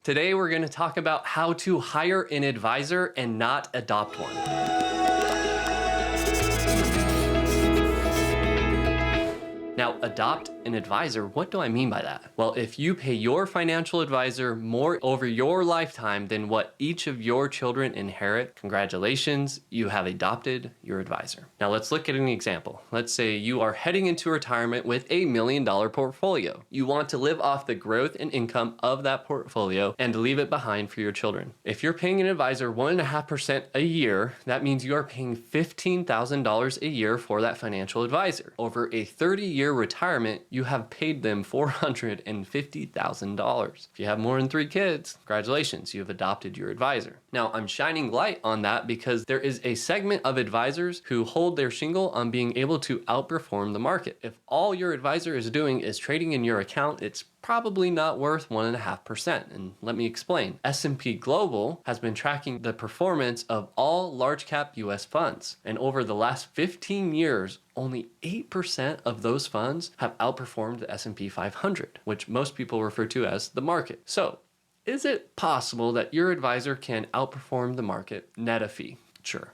Today, we're going to talk about how to hire an advisor and not adopt one. Now, adopt an advisor, what do I mean by that? Well, if you pay your financial advisor more over your lifetime than what each of your children inherit, congratulations, you have adopted your advisor. Now, let's look at an example. Let's say you are heading into retirement with $1 million portfolio. You want to live off the growth and income of that portfolio and leave it behind for your children. If you're paying an advisor 1.5% a year, that means you are paying $15,000 a year for that financial advisor. Over a 30-year retirement, you have paid them $450,000. If you have more than 3 kids, congratulations, you have adopted your advisor. Now, I'm shining light on that because there is a segment of advisors who hold their shingle on being able to outperform the market. If all your advisor is doing is trading in your account, it's probably not worth 1.5%. And let me explain. S&P Global has been tracking the performance of all large cap US funds. And over the last 15 years, only 8% of those funds have outperformed the S&P 500, which most people refer to as the market. So, is it possible that your advisor can outperform the market net a fee? Sure.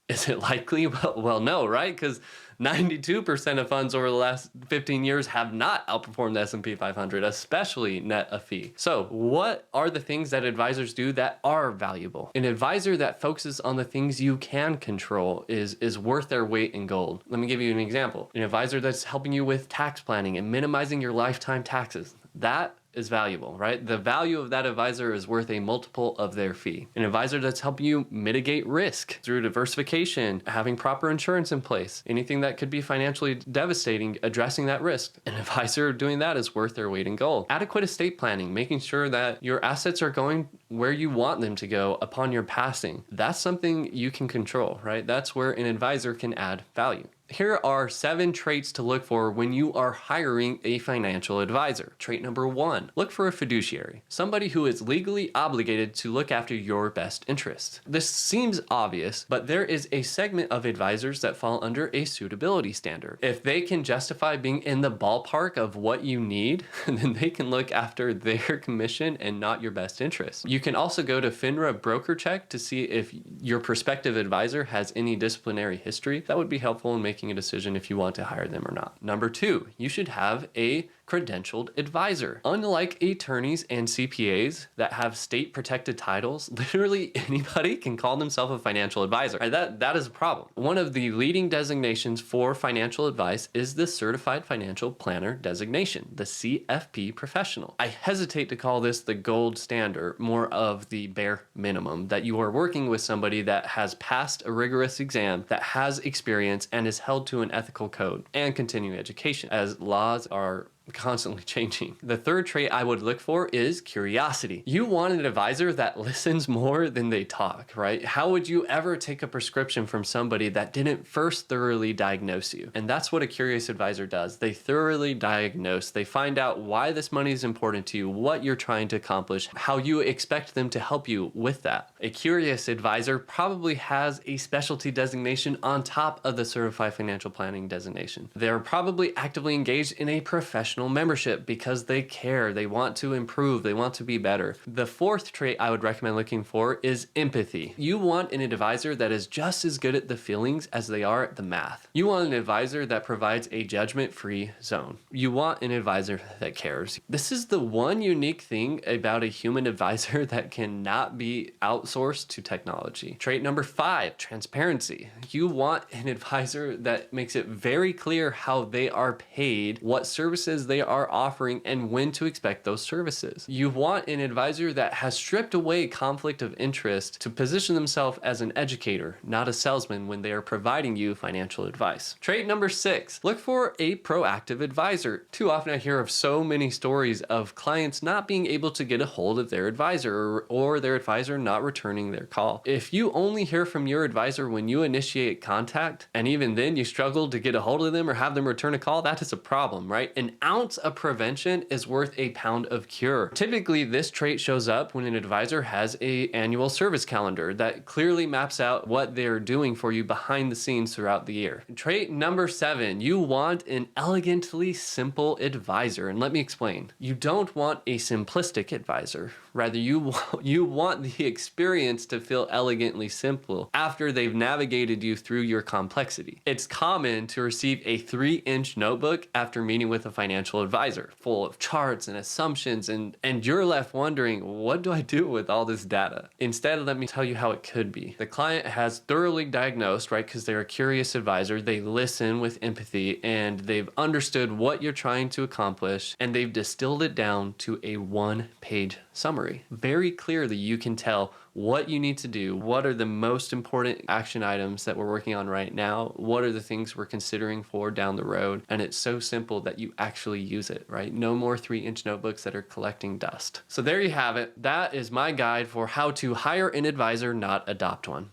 Is it likely? Well, no, right? Because 92% of funds over the last 15 years have not outperformed the S&P 500, especially net a fee. So what are the things that advisors do that are valuable? An advisor that focuses on the things you can control is worth their weight in gold. Let me give you an example. An advisor that's helping you with tax planning and minimizing your lifetime taxes. That is valuable, right? The value of that advisor is worth a multiple of their fee. An advisor that's helping you mitigate risk through diversification, having proper insurance in place, anything that could be financially devastating, addressing that risk. An advisor doing that is worth their weight in gold. Adequate estate planning, making sure that your assets are going where you want them to go upon your passing. That's something you can control, right? That's where an advisor can add value. Here are 7 traits to look for when you are hiring a financial advisor. Trait number 1, look for a fiduciary, somebody who is legally obligated to look after your best interests. This seems obvious, but there is a segment of advisors that fall under a suitability standard. If they can justify being in the ballpark of what you need, then they can look after their commission and not your best interest. You can also go to FINRA Broker Check to see if your prospective advisor has any disciplinary history. That would be helpful in making a decision if you want to hire them or not. Number 2, you should have a credentialed advisor. Unlike attorneys and CPAs that have state protected titles, literally anybody can call themselves a financial advisor. And that is a problem. One of the leading designations for financial advice is the Certified Financial Planner designation, the CFP Professional. I hesitate to call this the gold standard, more of the bare minimum, that you are working with somebody that has passed a rigorous exam, that has experience, and is held to an ethical code and continuing education, as laws are constantly changing. The third trait I would look for is curiosity. You want an advisor that listens more than they talk, right? How would you ever take a prescription from somebody that didn't first thoroughly diagnose you? And that's what a curious advisor does. They thoroughly diagnose. They find out why this money is important to you, what you're trying to accomplish, how you expect them to help you with that. A curious advisor probably has a specialty designation on top of the Certified Financial Planning designation. They're probably actively engaged in a professional membership because they care, they want to improve, they want to be better. The fourth trait I would recommend looking for is empathy. You want an advisor that is just as good at the feelings as they are at the math. You want an advisor that provides a judgment-free zone. You want an advisor that cares. This is the one unique thing about a human advisor that cannot be outsourced to technology. Trait number 5, transparency. You want an advisor that makes it very clear how they are paid, what services they are offering, and when to expect those services. You want an advisor that has stripped away conflict of interest to position themselves as an educator, not a salesman, when they are providing you financial advice. Trait number 6, look for a proactive advisor. Too often I hear of so many stories of clients not being able to get a hold of their advisor or their advisor not returning their call. If you only hear from your advisor when you initiate contact, and even then you struggle to get a hold of them or have them return a call, that is a problem, right? An ounce of prevention is worth a pound of cure. Typically, this trait shows up when an advisor has an annual service calendar that clearly maps out what they're doing for you behind the scenes throughout the year. Trait number 7, you want an elegantly simple advisor. And let me explain. You don't want a simplistic advisor. Rather, you want the experience to feel elegantly simple after they've navigated you through your complexity. It's common to receive a 3-inch notebook after meeting with a financial advisor, full of charts and assumptions, and you're left wondering, what do I do with all this data? Instead, let me tell you how it could be. The client has thoroughly diagnosed, right, because they're a curious advisor, they listen with empathy, and they've understood what you're trying to accomplish, and they've distilled it down to a 1-page summary. Very clearly, you can tell what you need to do, what are the most important action items that we're working on right now, what are the things we're considering for down the road, and it's so simple that you actually use it, right? No more 3-inch notebooks that are collecting dust. So there you have it. That is my guide for how to hire an advisor, not adopt one.